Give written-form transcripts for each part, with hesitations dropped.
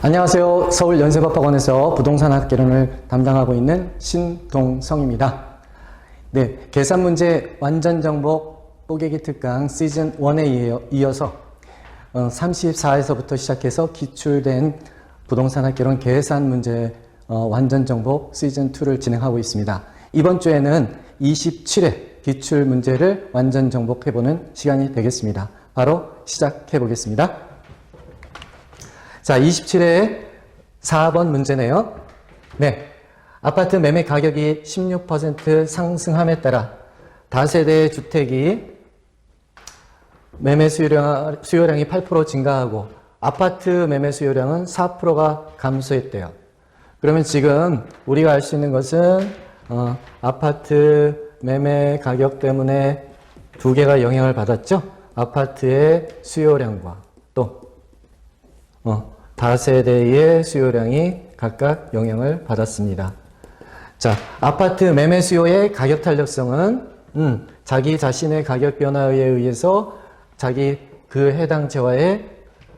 안녕하세요. 서울연세법학원에서 부동산학개론을 담당하고 있는 신동성입니다. 네, 계산문제 완전정복 뽀개기 특강 시즌 1에 이어서 34에서부터 시작해서 기출된 부동산학개론 계산문제 완전정복 시즌 2를 진행하고 있습니다. 이번 주에는 27회 기출문제를 완전정복해보는 시간이 되겠습니다. 바로 시작해 보겠습니다. 자, 27회 4번 문제네요. 네. 아파트 매매 가격이 16% 상승함에 따라 다세대 주택이 매매 수요량이 8% 증가하고 아파트 매매 수요량은 4%가 감소했대요. 그러면 지금 우리가 알 수 있는 것은 아파트 매매 가격 때문에 두 개가 영향을 받았죠. 아파트의 수요량과 또 다세대의 수요량이 각각 영향을 받았습니다. 자, 아파트 매매 수요의 가격 탄력성은 자기 자신의 가격 변화에 의해서 자기 그 해당 재화의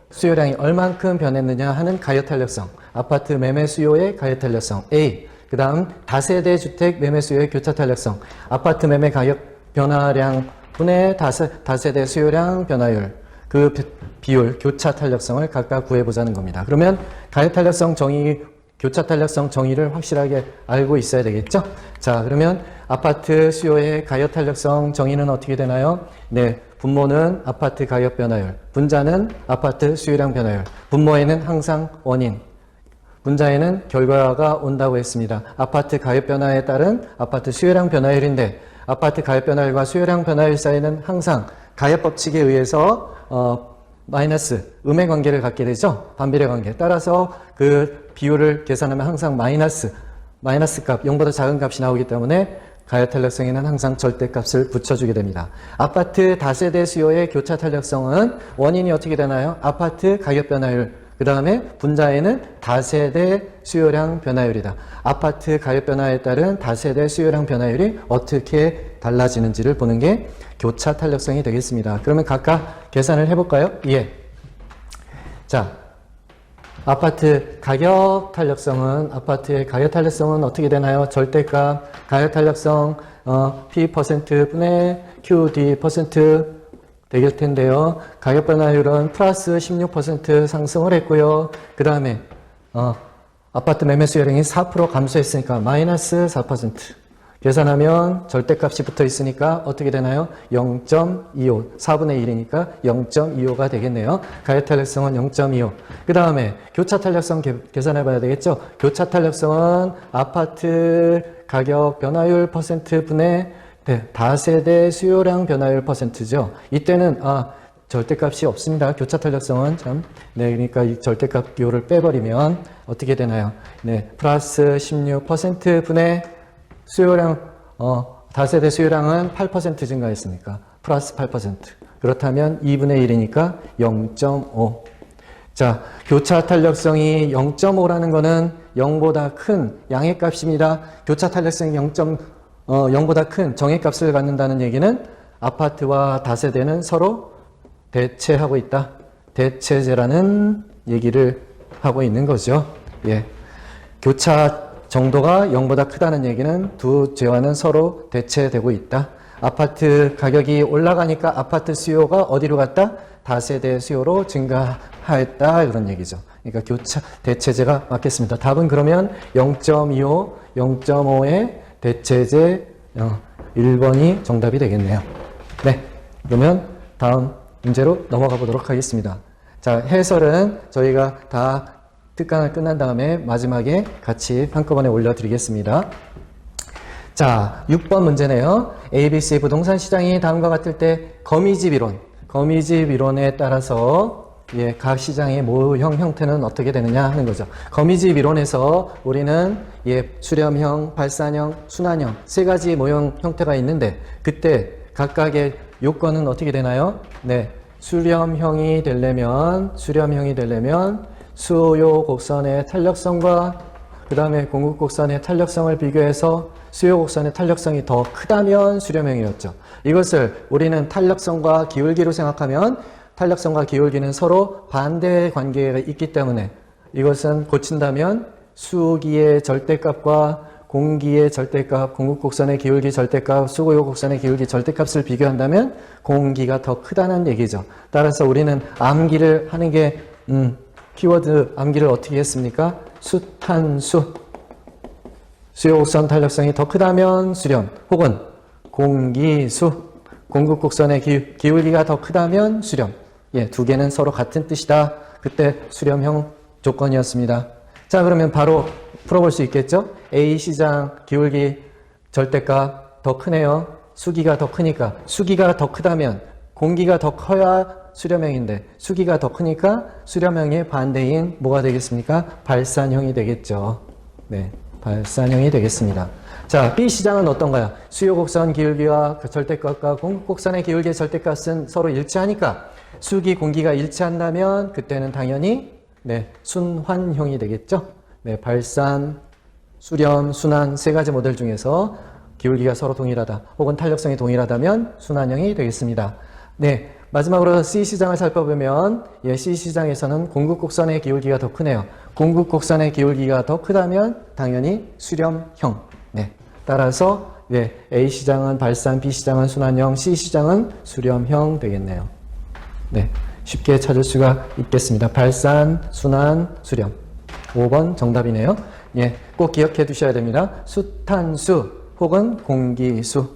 수요량이 얼만큼 변했느냐 하는 가격 탄력성. 아파트 매매 수요의 가격 탄력성 A. 그 다음 다세대 주택 매매 수요의 교차 탄력성. 아파트 매매 가격 변화량 분의 다세대 수요량 변화율. 그 비율, 교차 탄력성을 각각 구해보자는 겁니다. 그러면 가격 탄력성 정의, 교차 탄력성 정의를 확실하게 알고 있어야 되겠죠? 자, 그러면 아파트 수요의 가격 탄력성 정의는 어떻게 되나요? 네, 분모는 아파트 가격 변화율, 분자는 아파트 수요량 변화율, 분모에는 항상 원인, 분자에는 결과가 온다고 했습니다. 아파트 가격 변화에 따른 아파트 수요량 변화율인데 아파트 가격 변화율과 수요량 변화율 사이는 항상 가격 법칙에 의해서 마이너스 음의 관계를 갖게 되죠. 반비례 관계. 따라서 그 비율을 계산하면 항상 마이너스 값, 0보다 작은 값이 나오기 때문에 가격 탄력성에는 항상 절대값을 붙여주게 됩니다. 아파트 다세대 수요의 교차 탄력성은 원인이 어떻게 되나요? 아파트 가격 변화율, 그 다음에 분자에는 다세대 수요량 변화율이다. 아파트 가격 변화에 따른 다세대 수요량 변화율이 어떻게 달라지는지를 보는 게 교차 탄력성이 되겠습니다. 그러면 각각 계산을 해볼까요? 예. 자, 아파트의 가격 탄력성은 어떻게 되나요? 절대값, 가격 탄력성, P% 분의 QD% 되길 텐데요. 가격 변화율은 플러스 16% 상승을 했고요. 그 다음에, 아파트 매매 수요량이 4% 감소했으니까 마이너스 4%. 계산하면 절대값이 붙어 있으니까 어떻게 되나요? 0.25, 4분의 1이니까 0.25가 되겠네요. 가격 탄력성은 0.25. 그 다음에 교차 탄력성 계산해 봐야 되겠죠? 교차 탄력성은 아파트 가격 변화율 퍼센트 분의 다세대 수요량 변화율 퍼센트죠. 이때는 절대값이 없습니다. 교차 탄력성은 그러니까 이 절대값 비율을 빼버리면 어떻게 되나요? 네, 플러스 16% 분의 수요량, 다세대 수요량은 8% 증가했으니까 플러스 8%. 그렇다면 2분의 1이니까 0.5. 자, 교차 탄력성이 0.5라는 거는 0보다 큰 양의 값입니다. 교차 탄력성이 0보다 큰 정의 값을 갖는다는 얘기는 아파트와 다세대는 서로 대체하고 있다. 대체제라는 얘기를 하고 있는 거죠. 예. 교차 정도가 0보다 크다는 얘기는 두 재화는 서로 대체되고 있다. 아파트 가격이 올라가니까 아파트 수요가 어디로 갔다? 다세대 수요로 증가했다. 그런 얘기죠. 그러니까 교차, 대체제가 맞겠습니다. 답은 그러면 0.25, 0.5의 대체제 1번이 정답이 되겠네요. 네. 그러면 다음 문제로 넘어가 보도록 하겠습니다. 자, 해설은 저희가 다 특강을 끝난 다음에 마지막에 같이 한꺼번에 올려드리겠습니다. 자, 6번 문제네요. ABC 부동산 시장이 다음과 같을 때 거미집 이론에 따라서 각 시장의 모형 형태는 어떻게 되느냐 하는 거죠. 거미집 이론에서 우리는 수렴형, 발산형, 순환형 세 가지 모형 형태가 있는데 그때 각각의 요건은 어떻게 되나요? 네, 수렴형이 되려면 수요 곡선의 탄력성과 그 다음에 공급 곡선의 탄력성을 비교해서 수요 곡선의 탄력성이 더 크다면 수렴형이었죠. 이것을 우리는 탄력성과 기울기로 생각하면 탄력성과 기울기는 서로 반대 관계가 있기 때문에 이것은 고친다면 수기의 절대값과 공기의 절대값, 공급곡선의 기울기 절대값, 수고요 곡선의 기울기 절대값을 비교한다면 공기가 더 크다는 얘기죠. 따라서 우리는 암기를 하는 게 키워드 암기를 어떻게 했습니까? 수탄수. 수요곡선 탄력성이 더 크다면 수렴, 혹은 공기수. 공급곡선의 기울기가 더 크다면 수렴. 예, 두 개는 서로 같은 뜻이다. 그때 수렴형 조건이었습니다. 자, 그러면 바로 풀어볼 수 있겠죠? A시장 기울기 절대값 더 크네요. 수기가 더 크니까. 수기가 더 크다면 공기가 더 커야 수렴형인데 수기가 더 크니까 수렴형의 반대인 뭐가 되겠습니까? 발산형이 되겠죠. 네, 발산형이 되겠습니다. 자, B시장은 어떤가요? 수요곡선 기울기와 그 절대값과 공급곡선의 기울기의 절대값은 서로 일치하니까 수기, 공기가 일치한다면 그때는 당연히 네, 순환형이 되겠죠. 네, 발산, 수렴, 순환 세 가지 모델 중에서 기울기가 서로 동일하다 혹은 탄력성이 동일하다면 순환형이 되겠습니다. 네, 마지막으로 C시장을 살펴보면 예, C시장에서는 공급곡선의 기울기가 더 크네요. 공급곡선의 기울기가 더 크다면 당연히 수렴형. 네, 따라서 네, A시장은 발산, B시장은 순환형, C시장은 수렴형 되겠네요. 네, 쉽게 찾을 수가 있겠습니다. 발산, 순환, 수렴. 5번 정답이네요. 예, 꼭 기억해 두셔야 됩니다. 수탄수 혹은 공기수.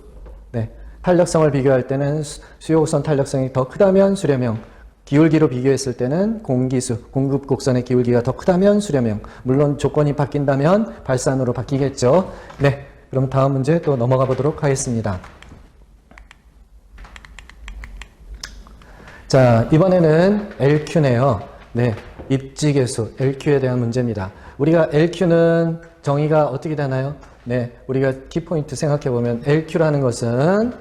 네, 탄력성을 비교할 때는 수요곡선 탄력성이 더 크다면 수렴형, 기울기로 비교했을 때는 공기수, 공급곡선의 기울기가 더 크다면 수렴형. 물론 조건이 바뀐다면 발산으로 바뀌겠죠. 네, 그럼 다음 문제 또 넘어가 보도록 하겠습니다. 자, 이번에는 LQ네요. 네, 입지계수 LQ에 대한 문제입니다. 우리가 LQ는 정의가 어떻게 되나요? 네, 우리가 키포인트 생각해 보면 LQ라는 것은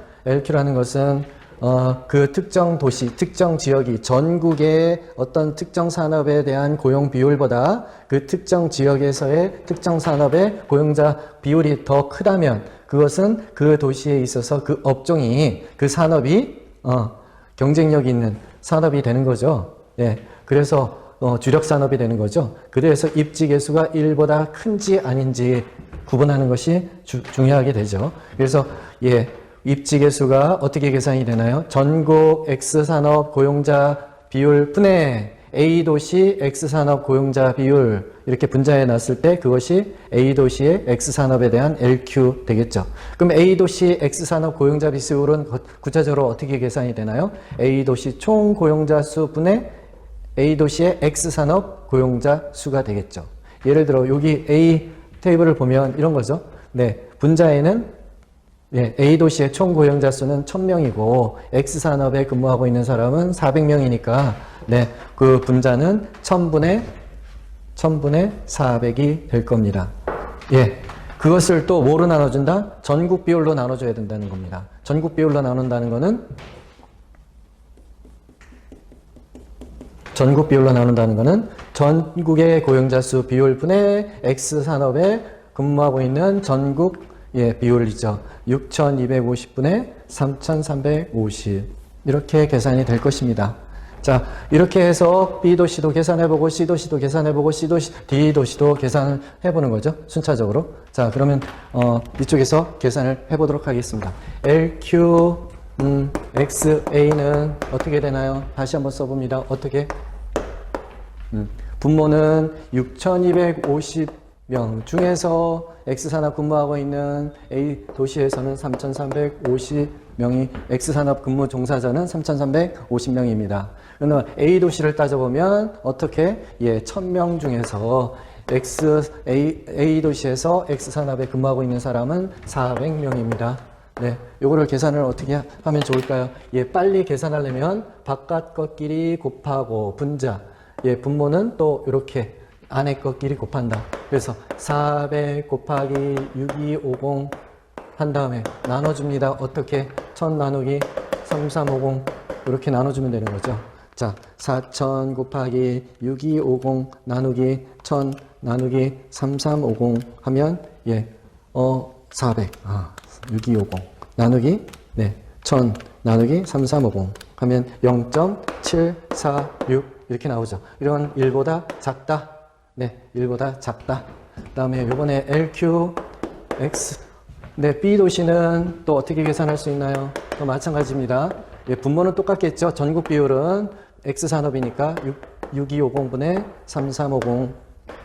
그 특정 도시, 특정 지역이 전국의 어떤 특정 산업에 대한 고용 비율보다 그 특정 지역에서의 특정 산업의 고용자 비율이 더 크다면 그것은 그 도시에 있어서 그 업종이, 그 산업이 경쟁력이 있는 산업이 되는 거죠. 예, 그래서 주력 산업이 되는 거죠. 그래서 입지계수가 1보다 큰지 아닌지 구분하는 것이 중요하게 되죠. 그래서 예, 입지계수가 어떻게 계산이 되나요? 전국 X산업 고용자 비율 분의 A도시 X산업 고용자 비율 이렇게 분자해 놨을 때 그것이 A도시의 X산업에 대한 LQ 되겠죠. 그럼 A도시 X산업 고용자 비율은 구체적으로 어떻게 계산이 되나요? A도시 총 고용자 수 분의 A도시의 X산업 고용자 수가 되겠죠. 예를 들어 여기 A 테이블을 보면 이런 거죠. 네, 분자에는 예, A도시의 총 고용자 수는 1000명이고 X산업에 근무하고 있는 사람은 400명이니까 네, 그 분자는 1000분의 400이 될 겁니다. 예, 그것을 또 뭐로 나눠준다? 전국 비율로 나눠줘야 된다는 겁니다. 전국 비율로 나눈다는 거는 전국의 고용자 수 비율 분의 X산업에 근무하고 있는 전국 예, 비율이죠. 6250분의 3350 이렇게 계산이 될 것입니다. 자, 이렇게 해서 B도시도 계산해보고 C도시도 계산해보고 D도시도 계산을 해보는 거죠. 순차적으로. 자, 그러면 이쪽에서 계산을 해보도록 하겠습니다. LQ XA는 어떻게 되나요? 다시 한번 써봅니다. 어떻게? 분모는 6250명 중에서 X산업 근무하고 있는 A 도시에서는 3350명이 X산업 근무 종사자는 3350명입니다. 그러면 A 도시를 따져보면 어떻게? 예, 1000명 중에서 A 도시에서 X산업에 근무하고 있는 사람은 400명입니다. 네, 요거를 계산을 어떻게 하면 좋을까요? 예, 빨리 계산하려면 바깥 것끼리 곱하고 분자, 예, 분모는 또 이렇게 안에 것끼리 곱한다. 그래서 400 곱하기 6250 한 다음에 나눠줍니다. 어떻게? 1000 나누기 3350 이렇게 나눠주면 되는 거죠. 자, 4000 곱하기 6250 나누기 1000 나누기 3350 하면 예, 400 6250 나누기 네, 1000 나누기 3350 하면 0.746 이렇게 나오죠. 이런 1보다 작다. 네, 1보다 작다. 그 다음에 요번에 LQ, X. 네, B 도시는 또 어떻게 계산할 수 있나요? 또 마찬가지입니다. 예, 분모는 똑같겠죠. 전국 비율은 X 산업이니까 6250분의 3350.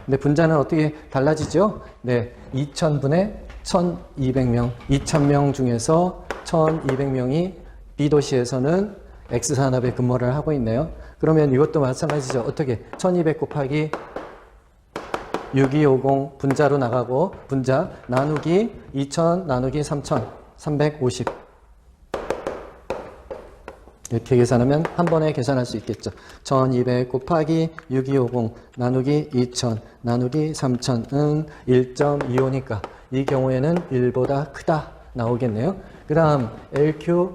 근데 분자는 어떻게 달라지죠? 네, 2000분의 1200명. 2000명 중에서 1200명이 B 도시에서는 X 산업에 근무를 하고 있네요. 그러면 이것도 마찬가지죠. 어떻게? 1200 곱하기 6250 분자로 나가고 분자 나누기 2000 나누기 3000 350 이렇게 계산하면 한 번에 계산할 수 있겠죠. 1200 곱하기 6250 나누기 2000 나누기 3000은 1.25니까 이 경우에는 1보다 크다 나오겠네요. 그 다음 LQ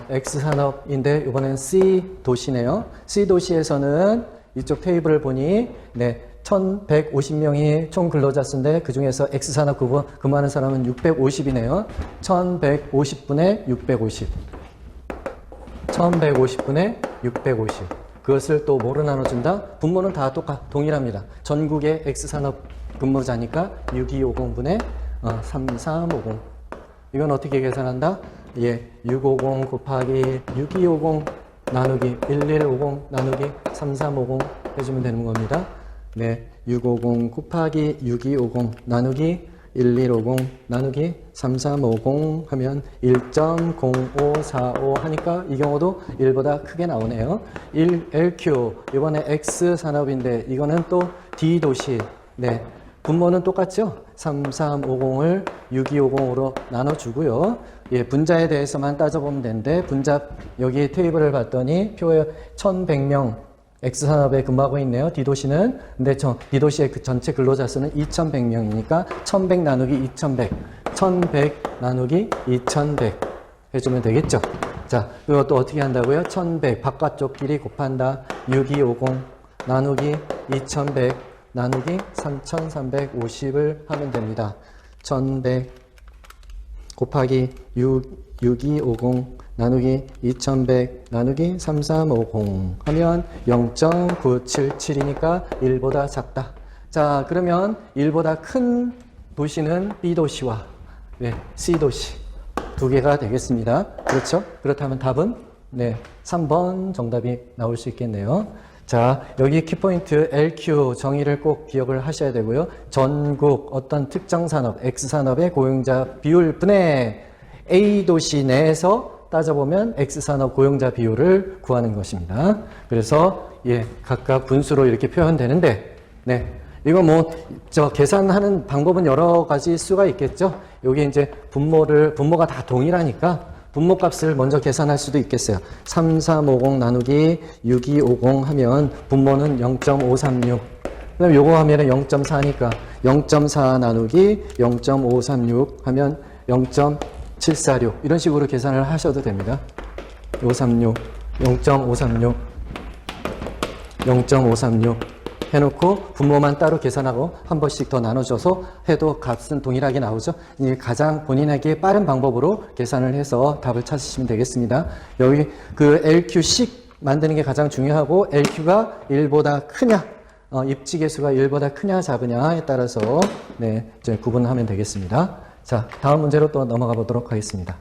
X산업인데 이번엔 C 도시네요. C 도시에서는 이쪽 테이블을 보니 네 1150명이 총 근로자 수인데 그 중에서 X산업 근무하는 사람은 650이네요. 1150분의 650 1150분의 650 그것을 또 뭐로 나눠준다? 분모는 다 동일합니다. 전국의 X산업 근무자니까 6250분의 3350 이건 어떻게 계산한다? 예, 650 곱하기 6250 나누기 1150 나누기 3350 해주면 되는 겁니다. 네, 650 곱하기 6250 나누기 1150 나누기 3350 하면 1.0545 하니까 이 경우도 1보다 크게 나오네요. LQ 이번에 X산업인데 이거는 또 D도시 네, 분모는 똑같죠? 3350을 6250으로 나눠주고요. 예, 분자에 대해서만 따져보면 되는데 분자 여기 테이블을 봤더니 표에 1100명 X산업에 근무하고 있네요. D도시는. 근데 D도시의 그 전체 근로자 수는 2100명이니까 1100 나누기 2100 1100 나누기 2100 해주면 되겠죠. 자, 이것도 어떻게 한다고요? 1100 바깥쪽 길이 곱한다. 6250 나누기 2100 나누기 3350을 하면 됩니다. 1100 곱하기 6250 나누기 2100 나누기 3350 하면 0.977이니까 1보다 작다. 자, 그러면 1보다 큰 도시는 B도시와 네, C도시 두 개가 되겠습니다. 그렇죠? 그렇다면 답은 네, 3번 정답이 나올 수 있겠네요. 자, 여기 키포인트 LQ 정의를 꼭 기억을 하셔야 되고요. 전국 어떤 특정 산업, X산업의 고용자 비율 분의 A도시 내에서 따져보면 X산업 고용자 비율을 구하는 것입니다. 그래서 예, 각각 분수로 이렇게 표현되는데 네, 이거 계산하는 방법은 여러 가지 수가 있겠죠. 여기 이제 분모가 다 동일하니까 분모 값을 먼저 계산할 수도 있겠어요. 3350 나누기 6250 하면 분모는 0.536. 그럼 요거 하면은 0.4니까 0.4 나누기 0.536 하면 0.746 이런 식으로 계산을 하셔도 됩니다. 536, 0.536, 0.536 해놓고 분모만 따로 계산하고 한 번씩 더 나눠줘서 해도 값은 동일하게 나오죠. 이게 가장 본인에게 빠른 방법으로 계산을 해서 답을 찾으시면 되겠습니다. 여기 그 LQ씩 만드는 게 가장 중요하고 LQ가 1보다 크냐 입지계수가 1보다 크냐 작으냐에 따라서 네, 이제 구분하면 되겠습니다. 자, 다음 문제로 또 넘어가 보도록 하겠습니다.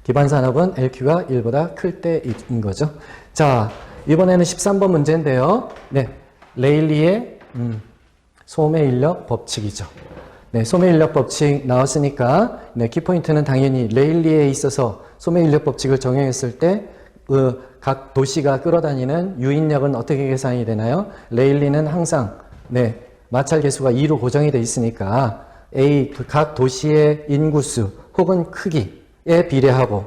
기반산업은 LQ가 1보다 클 때인 거죠. 자, 이번에는 13번 문제인데요. 네, 레일리의 소매인력 법칙이죠. 네, 소매인력 법칙 나왔으니까 네, 키포인트는 당연히 레일리에 있어서 소매인력 법칙을 적용했을 때 각 도시가 끌어다니는 유인력은 어떻게 계산이 되나요? 레일리는 항상 네, 마찰 계수가 2로 고정이 되어 있으니까 각 도시의 인구수 혹은 크기에 비례하고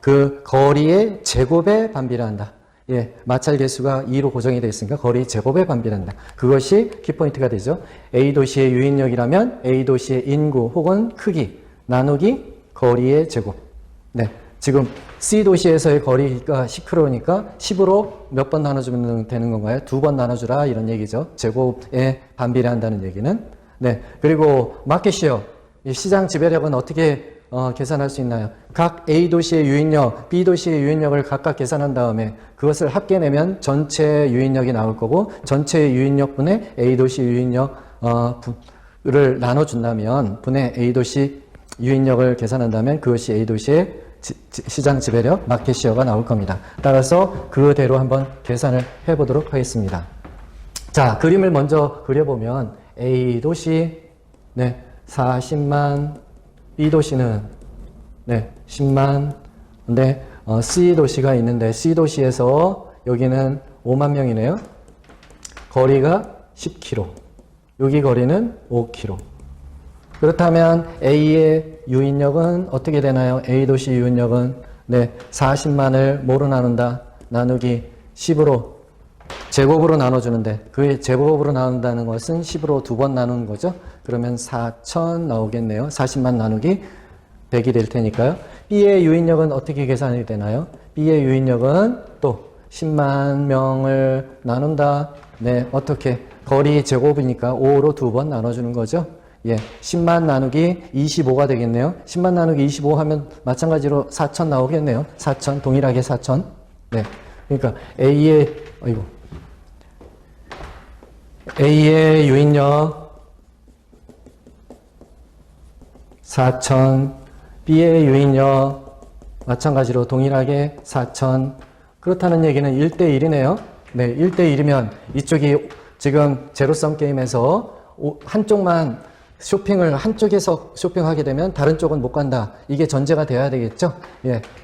그 거리의 제곱에 반비례한다. 예, 마찰 계수가 2로 고정이 되어 있으니까 거리 제곱에 반비례한다. 그것이 키포인트가 되죠. A도시의 유인력이라면 A도시의 인구 혹은 크기 나누기 거리의 제곱. 네, 지금 C도시에서의 거리가 10km니까 10으로 몇 번 나눠주면 되는 건가요? 2번 나눠주라 이런 얘기죠. 제곱에 반비례한다는 얘기는. 네, 그리고 마켓시어, 시장 지배력은 어떻게 계산할 수 있나요? 각 A 도시의 유인력, B 도시의 유인력을 각각 계산한 다음에 그것을 합계내면 전체 유인력이 나올 거고 전체 유인력분의 A 도시 유인력을 나눠준다면 분의 A 도시 유인력을 계산한다면 그것이 A 도시의 시장 지배력, 마켓 시어가 나올 겁니다. 따라서 그대로 한번 계산을 해보도록 하겠습니다. 자, 그림을 먼저 그려보면 A 도시 40만, B 도시는 10만, 근데 C 도시가 있는데 C 도시에서 여기는 5만 명이네요. 거리가 10km. 여기 거리는 5km. 그렇다면 A의 유인력은 어떻게 되나요? A 도시 유인력은 40만을 뭐로 나눈다? 나누기 10으로 제곱으로 나눠주는데 그 제곱으로 나눈다는 것은 10으로 2번 나누는 거죠. 그러면 4,000 나오겠네요. 40만 나누기 100이 될 테니까요. B의 유인력은 어떻게 계산이 되나요? B의 유인력은 또 10만 명을 나눈다. 어떻게? 거리 제곱이니까 5로 2번 나눠주는 거죠. 10만 나누기 25가 되겠네요. 10만 나누기 25 하면 마찬가지로 4,000 나오겠네요. 4,000, 동일하게 4,000. 그러니까 A의 유인력 4,000, B의 유인력 마찬가지로 동일하게 4,000. 그렇다는 얘기는 1대1이네요. 1대1이면 이쪽이 지금 제로섬 게임에서 한쪽만 한쪽에서 쇼핑하게 되면 다른 쪽은 못 간다. 이게 전제가 돼야 되겠죠?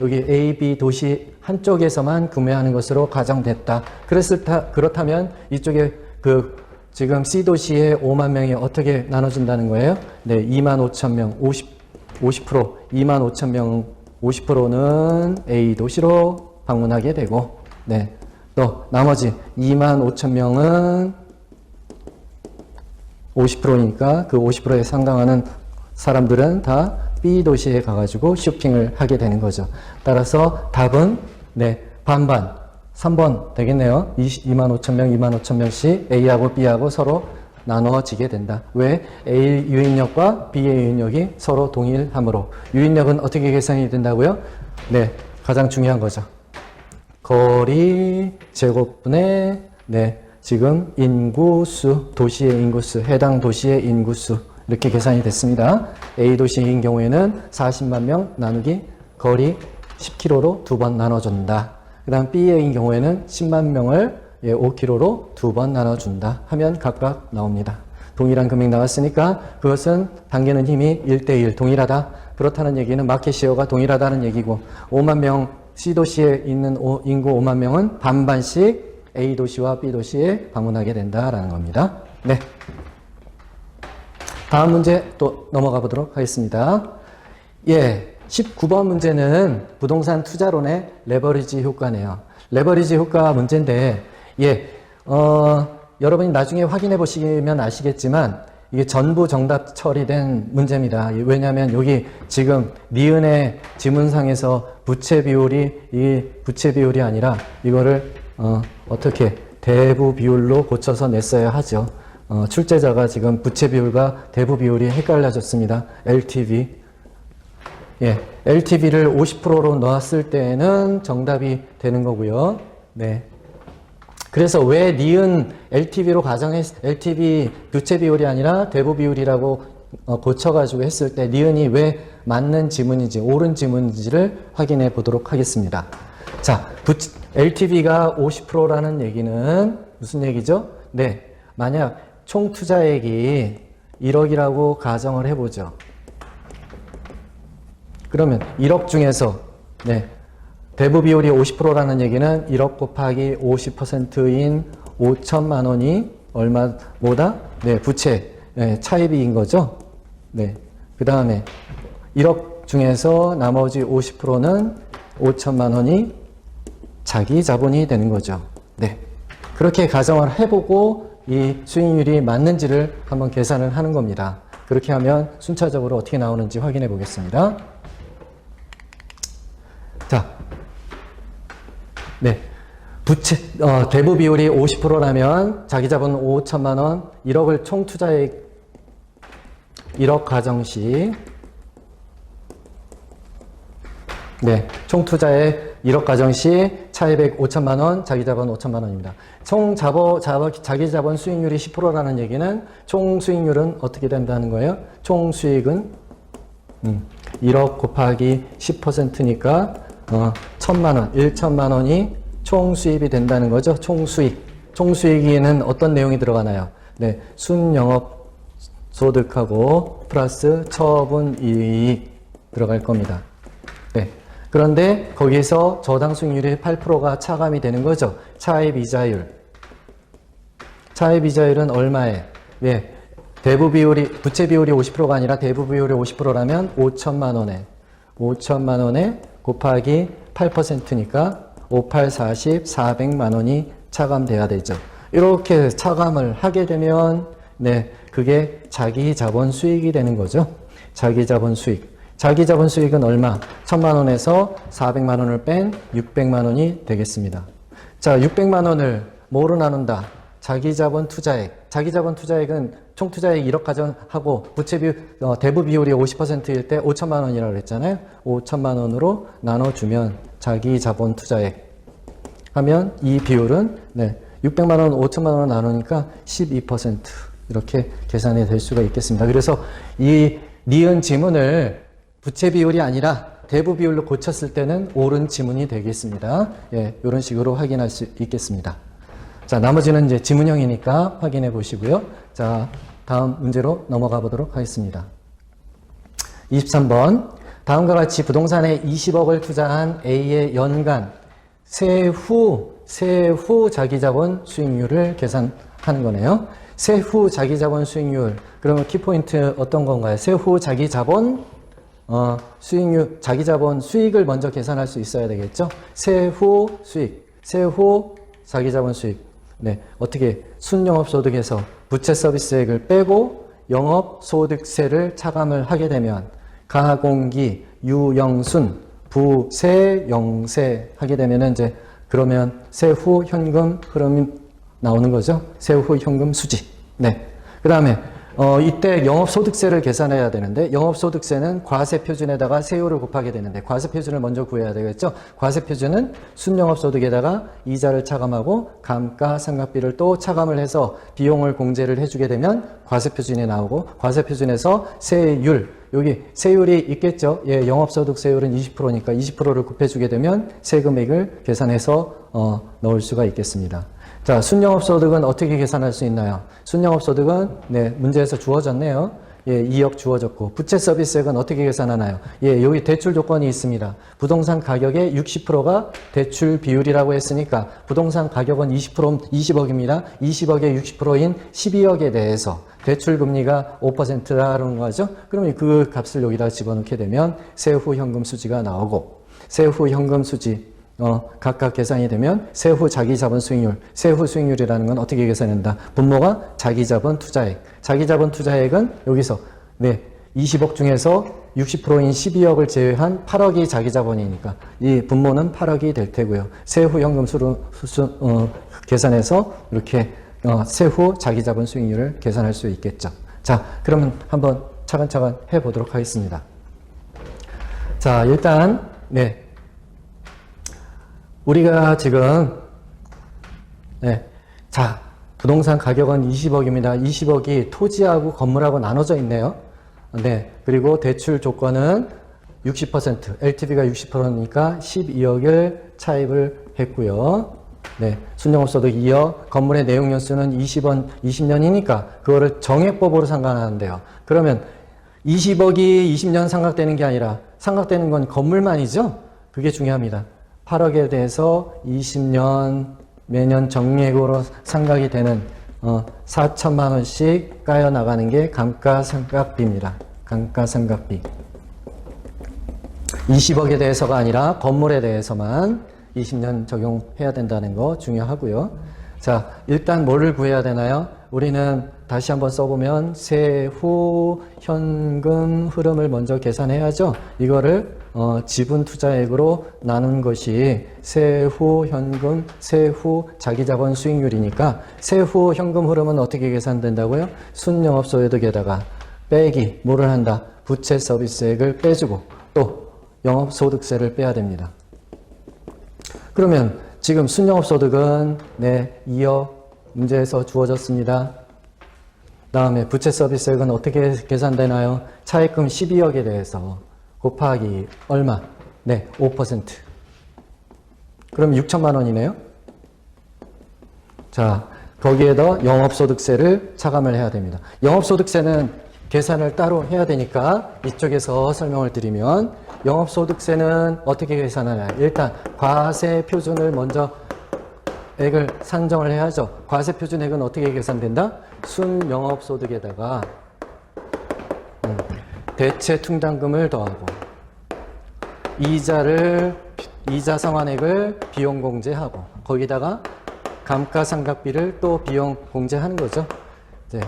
여기 A, B 도시 한쪽에서만 구매하는 것으로 가정됐다. 그렇다면 이쪽에 지금 C 도시의 5만 명이 어떻게 나눠준다는 거예요? 2만 5천 명, 50%, 2만 5천 명, 50%는 A 도시로 방문하게 되고, 또 나머지 2만 5천 명은 50%니까 그 50%에 상당하는 사람들은 다 B 도시에 가가지고 쇼핑을 하게 되는 거죠. 따라서 답은 반반 3번 되겠네요. 2만 5천 명, 2만 5천 명씩 A하고 B하고 서로 나눠지게 된다. 왜? A 유인력과 B의 유인력이 서로 동일하므로. 유인력은 어떻게 계산이 된다고요? 가장 중요한 거죠. 거리 제곱분의 지금 인구수, 도시의 인구수, 해당 도시의 인구수 이렇게 계산이 됐습니다. A 도시인 경우에는 40만 명 나누기 거리 10km로 2번 나눠준다. 그 다음 B의 경우에는 10만 명을 5km로 2번 나눠준다 하면 각각 나옵니다. 동일한 금액 나왔으니까 그것은 당기는 힘이 1대1 동일하다. 그렇다는 얘기는 마켓 시어가 동일하다는 얘기고 5만 명 C도시에 있는 인구 5만 명은 반반씩 A 도시와 B 도시에 방문하게 된다라는 겁니다. 다음 문제 또 넘어가 보도록 하겠습니다. 19번 문제는 부동산 투자론의 레버리지 효과네요. 레버리지 효과 문제인데, 여러분이 나중에 확인해 보시면 아시겠지만, 이게 전부 정답 처리된 문제입니다. 왜냐하면 여기 지금 니은의 지문상에서 부채 비율이 아니라 이거를 어떻게 대부 비율로 고쳐서 냈어야 하죠. 출제자가 지금 부채 비율과 대부 비율이 헷갈려졌습니다. LTV. LTV를 50%로 넣었을 때는 정답이 되는 거고요. 그래서 왜 니은 LTV로 LTV 부채 비율이 아니라 대부 비율이라고 고쳐가지고 했을 때 니은이 왜 맞는 지문인지 옳은 지문인지를 확인해 보도록 하겠습니다. 자, LTV가 50%라는 얘기는 무슨 얘기죠? 만약 총 투자액이 1억이라고 가정을 해보죠. 그러면 1억 중에서 대부 비율이 50%라는 얘기는 1억 곱하기 50%인 5천만 원이 얼마보다? 부채 차입인 거죠. 그 다음에 1억 중에서 나머지 50%는 5천만 원이 자기 자본이 되는 거죠. 그렇게 가정을 해보고 이 수익률이 맞는지를 한번 계산을 하는 겁니다. 그렇게 하면 순차적으로 어떻게 나오는지 확인해 보겠습니다. 자, 부채, 대부 비율이 50%라면 자기 자본 5천만 원, 1억을 총 투자액 1억 가정 시 네, 총 투자액 1억 가정 시 차입액 5천만 원, 자기 자본 5천만 원입니다. 총 자기 자본 수익률이 10%라는 얘기는 총 수익률은 어떻게 된다는 거예요? 총 수익은 1억 곱하기 10%니까 1천만 원, 1천만 원이 총 수입이 된다는 거죠. 총 수익. 총 수익에는 어떤 내용이 들어가나요? 네, 순영업 소득하고 플러스 처분 이익 들어갈 겁니다. 네. 그런데 거기서 저당 수익률이 8%가 차감이 되는 거죠. 차입 이자율. 차입 이자율은 얼마에? 네. 대부 비율이, 부채 비율이 50%가 아니라 대부 비율이 50%라면 5천만 원에 곱하기 8%니까 58, 40, 400만 원이 차감돼야 되죠. 이렇게 차감을 하게 되면, 네. 그게 자기 자본 수익이 되는 거죠. 자기 자본 수익. 자기 자본 수익은 얼마? 1,000만 원에서 400만 원을 뺀 600만 원이 되겠습니다. 자, 600만 원을 뭐로 나눈다? 자기 자본 투자액. 자기 자본 투자액은 총 투자액 1억 가정하고 부채 대부 비율이 50%일 때 5천만 원이라고 그랬잖아요. 5천만 원으로 나눠주면 자기 자본 투자액 하면 이 비율은 네, 600만 원, 5천만 원을 나누니까 12% 이렇게 계산이 될 수가 있겠습니다. 그래서 이 니은 지문을 부채 비율이 아니라 대부 비율로 고쳤을 때는 옳은 지문이 되겠습니다. 예, 이런 식으로 확인할 수 있겠습니다. 자, 나머지는 이제 지문형이니까 확인해 보시고요. 자, 다음 문제로 넘어가 보도록 하겠습니다. 23번. 다음과 같이 부동산에 20억을 투자한 A의 연간 세후 자기자본 수익률을 계산하는 거네요. 세후 자기자본 수익률. 그러면 키포인트 어떤 건가요? 세후 자기자본 수익률, 자기자본 수익을 먼저 계산할 수 있어야 되겠죠? 세후 수익, 세후 자기자본 수익. 네, 어떻게 순영업소득에서 부채 서비스액을 빼고 영업소득세를 차감을 하게 되면 가공기, 유영순, 부세, 영세 하게 되면은 이제 그러면 세후 현금 흐름이 나오는 거죠? 세후 현금 수지. 네. 그 다음에 이때 영업소득세를 계산해야 되는데 영업소득세는 과세표준에다가 세율을 곱하게 되는데 과세표준을 먼저 구해야 되겠죠. 과세표준은 순영업소득에다가 이자를 차감하고 감가상각비를 또 차감을 해서 비용을 공제를 해주게 되면 과세표준이 나오고 과세표준에서 세율, 여기 세율이 있겠죠. 예, 영업소득세율은 20%니까 20%를 곱해주게 되면 세금액을 계산해서 넣을 수가 있겠습니다. 자, 순영업소득은 어떻게 계산할 수 있나요? 순영업소득은 네, 문제에서 주어졌네요. 예, 2억 주어졌고 부채 서비스액은 어떻게 계산하나요? 예, 여기 대출 조건이 있습니다. 부동산 가격의 60%가 대출 비율이라고 했으니까 부동산 가격은 20억입니다. 20억의 60%인 12억에 대해서 대출 금리가 5%라는 거죠. 그러면 그 값을 여기다 집어넣게 되면 세후 현금 수지가 나오고 세후 현금 수지 각각 계산이 되면 세후 자기자본 수익률, 세후 수익률이라는 건 어떻게 계산된다? 분모가 자기자본 투자액. 자기자본 투자액은 여기서 네 20억 중에서 60%인 12억을 제외한 8억이 자기자본이니까 이 분모는 8억이 될 테고요. 세후 현금 계산해서 이렇게 세후 자기자본 수익률을 계산할 수 있겠죠. 자, 그러면 한번 차근차근 해보도록 하겠습니다. 자, 일단 네. 우리가 지금 네, 자 부동산 가격은 20억입니다. 20억이 토지하고 건물하고 나눠져 있네요. 네, 그리고 대출 조건은 60%, LTV가 60%니까 12억을 차입을 했고요. 네, 순영업소득 2억, 건물의 내용연수는 20년이니까 그거를 정액법으로 상각하는데요. 그러면 20억이 20년 상각되는 게 아니라 상각되는 건 건물만이죠. 그게 중요합니다. 8억에 대해서 20년 매년 정액으로 상각이 되는 4천만 원씩 까여 나가는 게 감가상각비입니다. 감가상각비. 20억에 대해서가 아니라 건물에 대해서만 20년 적용해야 된다는 거 중요하고요. 자, 일단 뭐를 구해야 되나요? 우리는 다시 한번 써보면 세후 현금 흐름을 먼저 계산해야죠. 이거를 지분 투자액으로 나눈 것이 세후 현금, 세후 자기자본 수익률이니까 세후 현금 흐름은 어떻게 계산된다고요? 순영업소득에다가 빼기, 뭐를 한다? 부채 서비스액을 빼주고 또 영업소득세를 빼야 됩니다. 그러면 지금 순영업소득은 네, 2억 문제에서 주어졌습니다. 다음에 부채서비스액은 어떻게 계산되나요? 차입금 12억에 대해서 곱하기 얼마? 네, 5%. 그럼 6천만 원이네요. 자, 거기에다 영업소득세를 차감을 해야 됩니다. 영업소득세는 계산을 따로 해야 되니까 이쪽에서 설명을 드리면 영업소득세는 어떻게 계산하나요? 일단 과세표준을 먼저 액을 산정을 해야죠. 과세표준액은 어떻게 계산된다? 순영업소득에다가 대체충당금을 더하고 이자 상환액을 비용공제하고 거기다가 감가상각비를 또 비용공제하는 거죠. 네.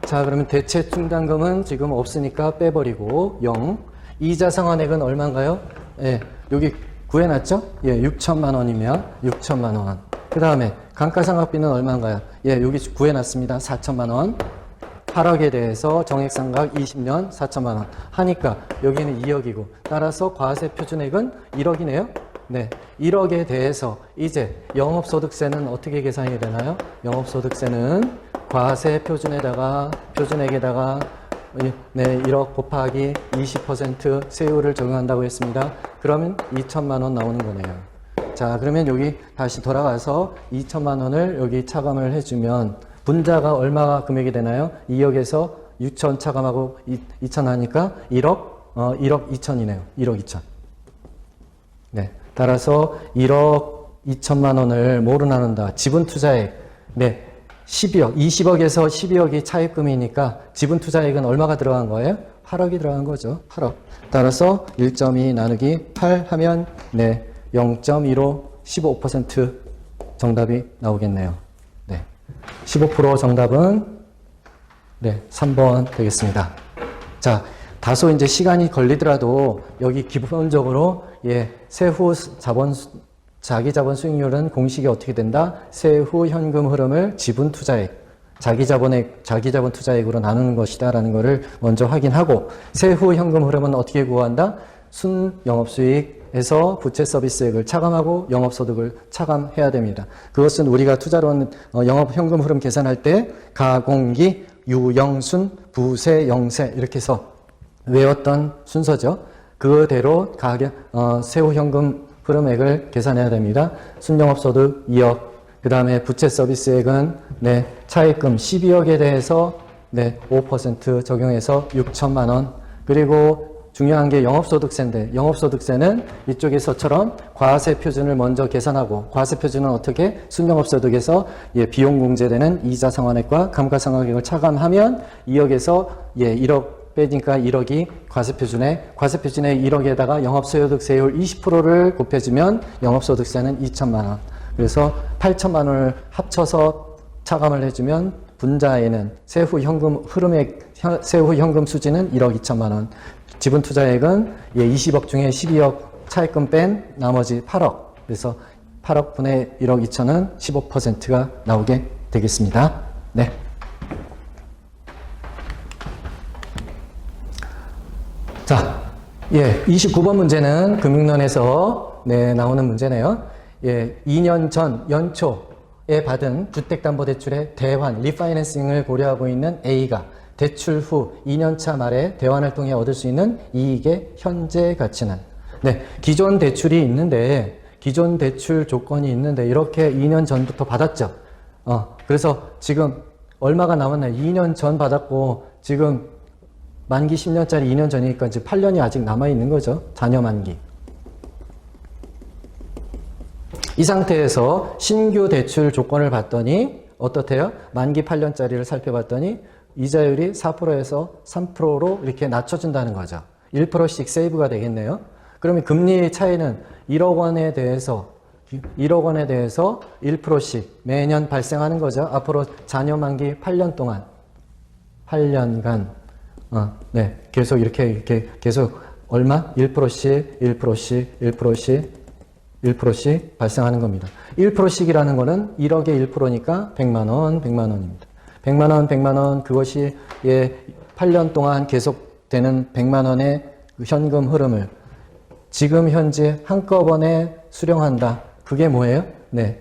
자, 그러면 대체충당금은 지금 없으니까 빼버리고 0. 이자 상환액은 얼마인가요? 예, 여기 구해놨죠? 예, 6천만 원이면 6천만 원. 그 다음에 감가상각비는 얼마인가요? 예, 여기 구해놨습니다. 4천만 원. 8억에 대해서 정액상각 20년 4천만 원 하니까 여기는 2억이고 따라서 과세표준액은 1억이네요. 네, 1억에 대해서 이제 영업소득세는 어떻게 계산이 되나요? 영업소득세는 과세표준에다가 표준액에다가 네, 1억 곱하기 20% 세율을 적용한다고 했습니다. 그러면 2천만 원 나오는 거네요. 자, 그러면 여기 다시 돌아가서 2천만 원을 여기 차감을 해주면 분자가 얼마 금액이 되나요? 2억에서 6천 차감하고 2천 하니까 1억 2천이네요. 1억 2천. 네. 따라서 1억 2천만 원을 뭐로 나눈다? 지분 투자액. 네. 12억. 20억에서 12억이 차입금이니까 지분 투자액은 얼마가 들어간 거예요? 8억이 들어간 거죠. 8억. 따라서 1.2 나누기 8 하면 네. 0.15 15% 정답이 나오겠네요. 네. 15% 정답은 네, 3번 되겠습니다. 자, 다소 이제 시간이 걸리더라도 여기 기본적으로 예, 세후 자기 자본 수익률은 공식이 어떻게 된다? 세후 현금 흐름을 지분 투자액, 자기 자본 투자액으로 나누는 것이다라는 것을 먼저 확인하고 세후 현금 흐름은 어떻게 구한다? 순 영업수익에서 부채 서비스액을 차감하고 영업소득을 차감해야 됩니다. 그것은 우리가 투자론 영업 현금 흐름 계산할 때 가공기, 유영순, 부세, 영세 이렇게 해서 외웠던 순서죠. 그대로 세후 현금 흐름액을 계산해야 됩니다. 순영업소득 2억, 그 다음에 부채 서비스액은 네, 차입금 12억에 대해서 네, 5% 적용해서 6천만 원. 그리고 중요한 게 영업소득세인데 영업소득세는 이쪽에서처럼 과세표준을 먼저 계산하고 과세표준은 어떻게? 순영업소득에서 예, 비용공제되는 이자상환액과 감가상각액을 차감하면 2억에서 예, 1억 빼니까 1억이 과세표준에 1억에다가 영업소득세율 20%를 곱해주면 영업소득세는 2천만 원. 그래서 8천만 원을 합쳐서 차감을 해주면 분자에는 세후 현금 수지는 1억 2천만 원. 지분 투자액은 20억 중에 12억 차입금 뺀 나머지 8억. 그래서 8억 분의 1억 2천은 15%가 나오게 되겠습니다. 네. 자, 예, 29번 문제는 금융론에서 네, 나오는 문제네요. 예, 2년 전 연초에 받은 주택담보대출의 대환, 리파이낸싱을 고려하고 있는 A가 대출 후 2년차 말에 대환을 통해 얻을 수 있는 이익의 현재 가치는 네, 기존 대출이 있는데 기존 대출 조건이 있는데 이렇게 2년 전부터 받았죠. 그래서 지금 얼마가 남았나요? 2년 전 받았고 지금 만기 10년짜리 2년 전이니까 이제 8년이 아직 남아있는 거죠. 잔여 만기. 이 상태에서 신규 대출 조건을 봤더니 어떻대요? 만기 8년짜리를 살펴봤더니 이자율이 4%에서 3%로 이렇게 낮춰준다는 거죠. 1%씩 세이브가 되겠네요. 그러면 금리 차이는 1억 원에 대해서 1%씩 매년 발생하는 거죠. 앞으로 잔여 만기 8년 동안 8년간 네, 계속 이렇게 계속 얼마? 1%씩 발생하는 겁니다. 1%씩이라는 거는 1억에 1%니까 100만 원입니다. 100만 원, 그것이 예, 8년 동안 계속되는 100만 원의 현금 흐름을 지금 현재 한꺼번에 수령한다. 그게 뭐예요? 네.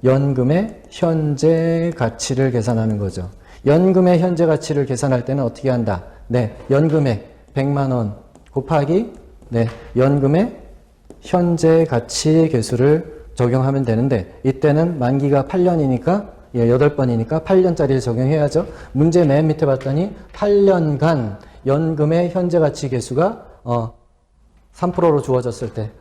연금의 현재 가치를 계산하는 거죠. 연금의 현재 가치를 계산할 때는 어떻게 한다? 네. 연금액 100만 원 곱하기 네. 연금의 현재 가치 계수를 적용하면 되는데 이때는 만기가 8년이니까 8번이니까 8년짜리를 적용해야죠. 문제 맨 밑에 봤더니 8년간 연금의 현재 가치 계수가 3%로 주어졌을 때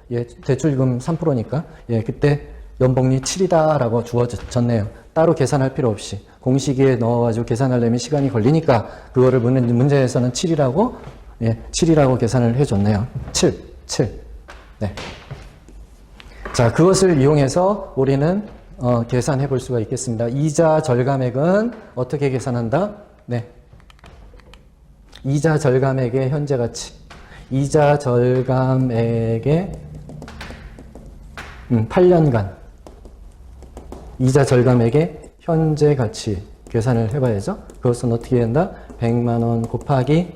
대출금 3%니까 그때 연복리 7이다라고 주어졌네요. 따로 계산할 필요 없이 공식에 넣어가지고 계산하려면 시간이 걸리니까 그거를 문제에서는 7이라고 7이라고 계산을 해줬네요. 7. 네. 자, 그것을 이용해서 우리는 계산해 볼 수가 있겠습니다. 이자 절감액은 어떻게 계산한다? 네. 이자 절감액의 현재 가치. 이자 절감액의 8년간 이자 절감액의 현재 가치 계산을 해봐야죠. 그것은 어떻게 한다? 100만 원 곱하기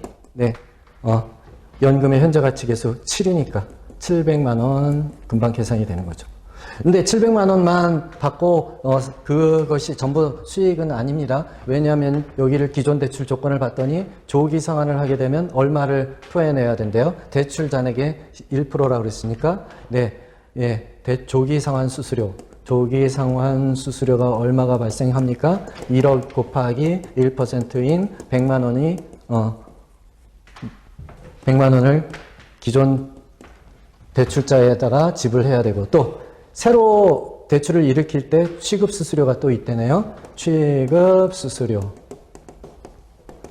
연금의 현재 가치 계수 7이니까 700만 원 금방 계산이 되는 거죠. 근데 700만 원만 받고 그것이 전부 수익은 아닙니다. 왜냐하면 여기를 기존 대출 조건을 봤더니 조기 상환을 하게 되면 얼마를 토해내야 된대요. 대출 잔액의 1%라고 그랬으니까 조기 상환 수수료. 조기 상환 수수료가 얼마가 발생합니까? 1억 곱하기 1%인 100만 원이 100만 원을 기존 대출자에다가 지불해야 되고 또 새로 대출을 일으킬 때 취급 수수료가 또 있대네요. 취급 수수료.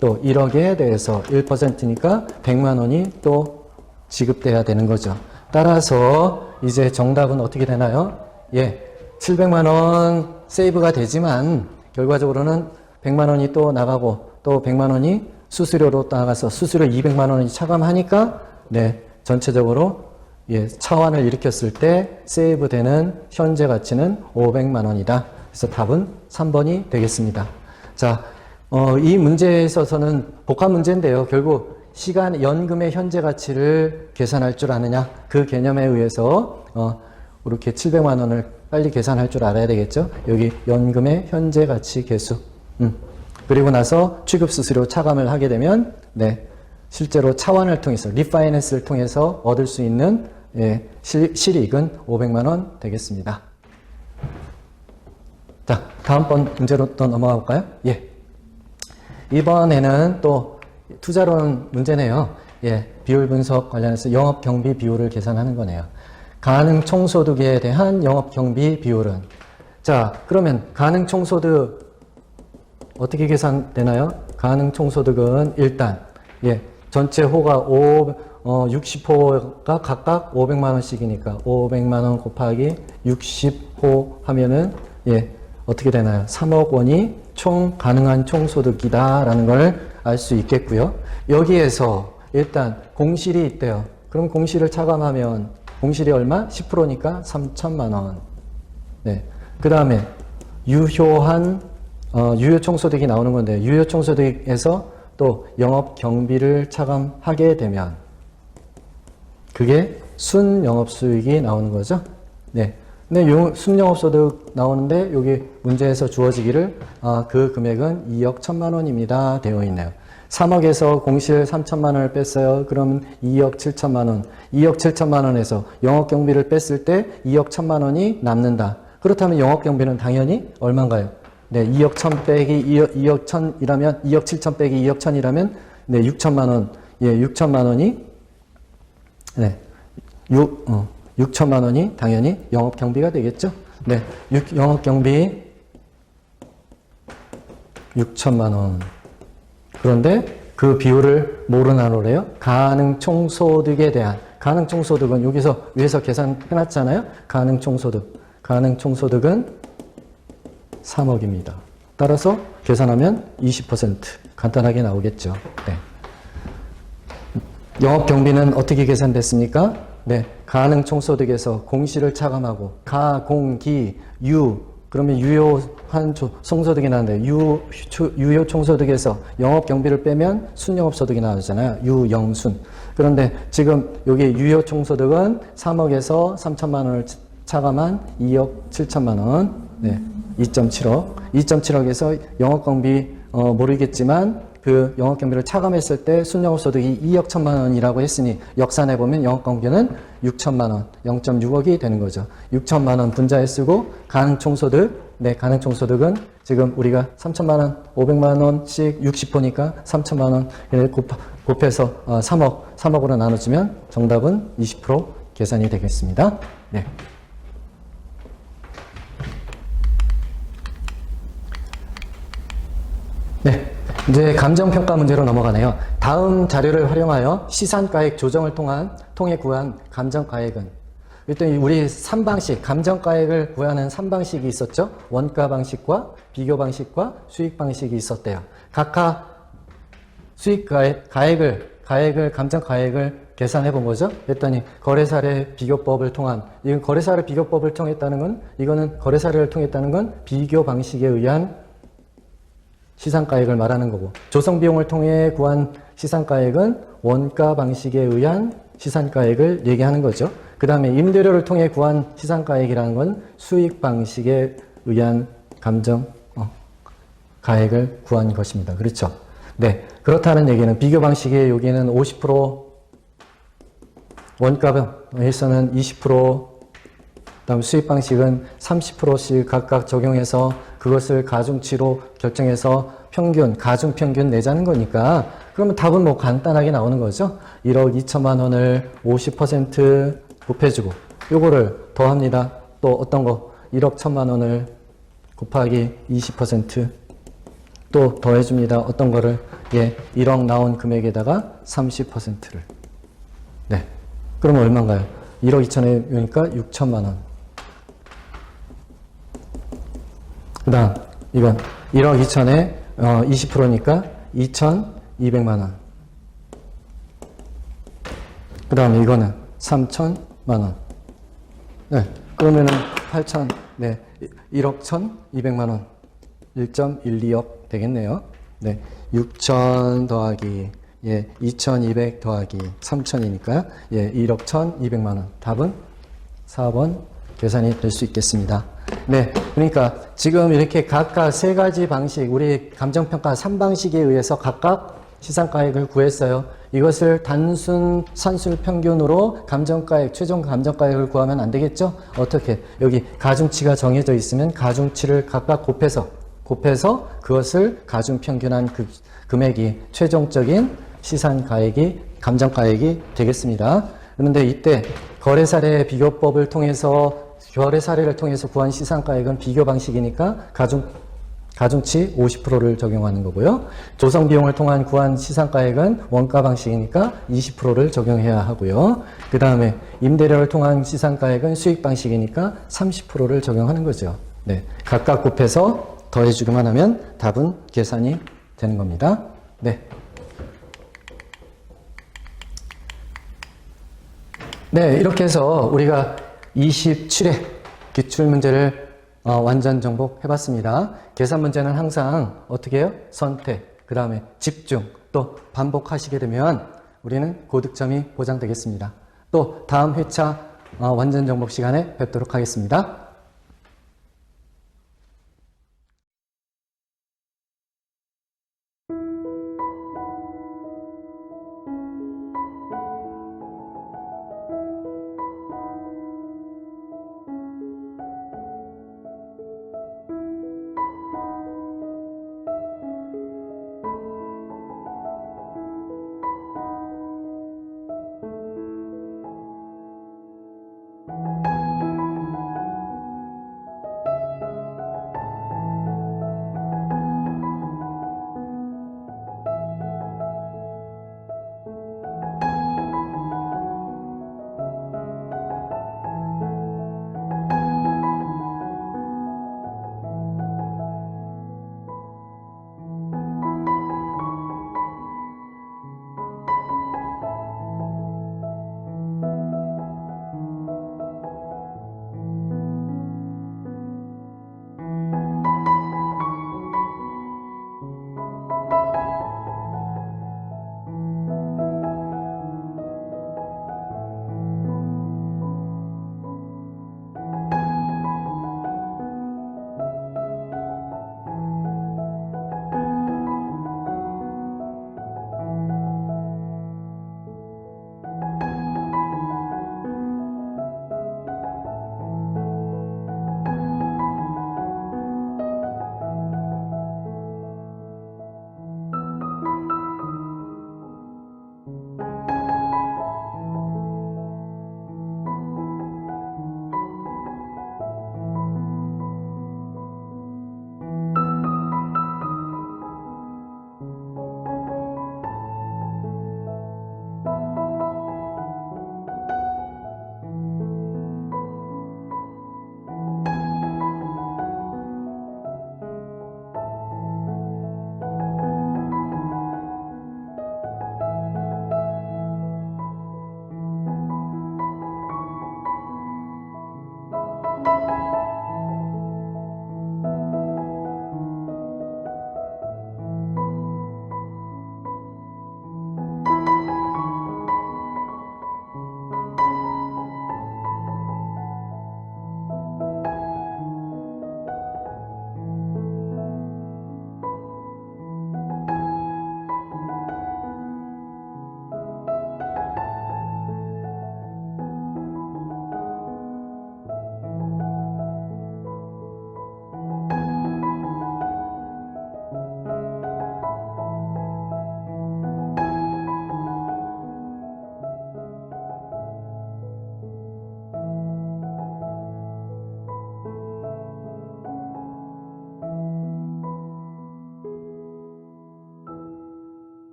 또 1억에 대해서 1%니까 100만 원이 또 지급돼야 되는 거죠. 따라서 이제 정답은 어떻게 되나요? 700만 원 세이브가 되지만 결과적으로는 100만 원이 또 나가고 또 100만 원이 수수료로 나가서 수수료 200만 원이 차감하니까 전체적으로 차환을 일으켰을 때 세이브되는 현재 가치는 500만 원이다. 그래서 답은 3번이 되겠습니다. 자, 이 문제에 있어서는 복합 문제인데요. 결국 연금의 현재 가치를 계산할 줄 아느냐 그 개념에 의해서 이렇게 700만 원을 빨리 계산할 줄 알아야 되겠죠. 여기 연금의 현재 가치 계수. 그리고 나서 취급 수수료 차감을 하게 되면 실제로 차환을 통해서 리파이낸스를 통해서 얻을 수 있는 실이익은 500만 원 되겠습니다. 자, 다음번 문제로 또 넘어가 볼까요? 이번에는 또 투자론 문제네요. 비율 분석 관련해서 영업 경비 비율을 계산하는 거네요. 가능 총소득에 대한 영업 경비 비율은 자, 그러면 가능 총소득 어떻게 계산되나요? 가능 총소득은 일단 전체 호가 60호가 각각 500만 원씩이니까 500만 원 곱하기 60호 하면은 어떻게 되나요? 3억 원이 총 가능한 총소득이다라는 걸 알 수 있겠고요. 여기에서 일단 공실이 있대요. 그럼 공실을 차감하면 공실이 얼마? 10%니까 3천만 원. 그 다음에 유효한 유효 총소득이 나오는 건데 유효 총소득에서 또 영업 경비를 차감하게 되면 그게 순영업수익이 나오는 거죠. 근데 순영업소득 나오는데 여기 문제에서 주어지기를 그 금액은 2억 1천만 원입니다 되어 있네요. 3억에서 공실 3천만 원을 뺐어요. 그러면 2억 7천만 원. 2억 7천만 원에서 영업경비를 뺐을 때 2억 1천만 원이 남는다. 그렇다면 영업경비는 당연히 얼마인가요? 2억 1천 빼기 2억 1천이라면 2억 7천 빼기 2억 1천이라면 6천만 원. 6천만 원이 6천만 원이 당연히 영업경비가 되겠죠. 영업경비 6천만 원. 그런데 그 비율을 뭐로 나누래요? 가능총소득에 대한 가능총소득은 여기서 위에서 계산해놨잖아요. 가능총소득은 3억입니다. 따라서 계산하면 20% 간단하게 나오겠죠. 영업경비는 어떻게 계산됐습니까? 가능총소득에서 공시를 차감하고 가공기 유 그러면 유효한 총소득이 나는데 유효 총소득에서 영업경비를 빼면 순영업소득이 나오잖아요. 유영순. 그런데 지금 여기 유효 총소득은 3억에서 3천만 원을 차감한 2억 7천만 원. 네. 2.7억. 2.7억에서 영업경비 모르겠지만 그 영업경비를 차감했을 때 순영업소득이 2억 1천만 원이라고 했으니 역산해보면 영업경비는 6천만 원, 0.6억이 되는 거죠. 6천만 원 분자에 쓰고 가능총소득, 네, 가능총소득은 지금 우리가 3천만 원, 500만 원씩 60호니까 3천만 원 곱해서 3억으로 나눠주면 정답은 20% 계산이 되겠습니다. 네. 네, 이제 감정평가 문제로 넘어가네요. 다음 자료를 활용하여 시산가액 조정을 통해 구한 감정가액은, 일단 우리 3방식, 감정가액을 구하는 3방식이 있었죠. 원가 방식과 비교 방식과 수익 방식이 있었대요. 각각 감정가액을 계산해 본 거죠. 그랬더니 거래사례 비교법을 통한, 이건 거래사례 비교법을 통했다는 건, 이거는 거래사례를 통했다는 건 비교 방식에 의한 시산가액을 말하는 거고, 조성비용을 통해 구한 시산가액은 원가 방식에 의한 시산가액을 얘기하는 거죠. 그 다음에 임대료를 통해 구한 시산가액이라는 건 수익 방식에 의한 가액을 구한 것입니다. 그렇죠? 네. 그렇다는 얘기는 비교 방식의 여기는 50%, 원가에서는 20%, 그다음 수익 방식은 30%씩 각각 적용해서 그것을 가중치로 결정해서 가중평균 내자는 거니까, 그러면 답은 뭐 간단하게 나오는 거죠. 1억 2천만 원을 50% 곱해주고, 요거를 더합니다. 또 어떤 거? 1억 1천만 원을 곱하기 20% 또 더해줍니다. 어떤 거를? 예, 1억 나온 금액에다가 30%를. 네. 그러면 얼마인가요? 1억 2천이니까 6천만 원. 그 다음, 이건 1억 2천에 20%니까 2,200만 원. 그 다음에 이거는 3천만 원. 네. 그러면은 1억 1,200만 원. 1.12억 되겠네요. 네. 6천 더하기, 2,200 더하기 3천이니까, 1억 1,200만 원. 답은 4번 계산이 될 수 있겠습니다. 네, 그러니까 지금 이렇게 각각 세 가지 방식, 우리 감정평가 3방식에 의해서 각각 시산가액을 구했어요. 이것을 단순 산술평균으로 최종 감정가액을 구하면 안 되겠죠? 어떻게? 여기 가중치가 정해져 있으면 가중치를 각각 곱해서 그것을 가중평균한 그 금액이 최종적인 감정가액이 되겠습니다. 그런데 이때 거래사례 비교법을 통해서 거래사례를 통해서 구한 시산가액은 비교 방식이니까 가중치 50%를 적용하는 거고요. 조성비용을 통한 구한 시산가액은 원가 방식이니까 20%를 적용해야 하고요. 그 다음에 임대료를 통한 시산가액은 수익 방식이니까 30%를 적용하는 거죠. 네, 각각 곱해서 더해주기만 하면 답은 계산이 되는 겁니다. 네. 네, 이렇게 해서 우리가 27회 기출문제를 완전 정복해봤습니다. 계산 문제는 항상 어떻게 해요? 선택, 그 다음에 집중, 또 반복하시게 되면 우리는 고득점이 보장되겠습니다. 또 다음 회차 완전 정복 시간에 뵙도록 하겠습니다.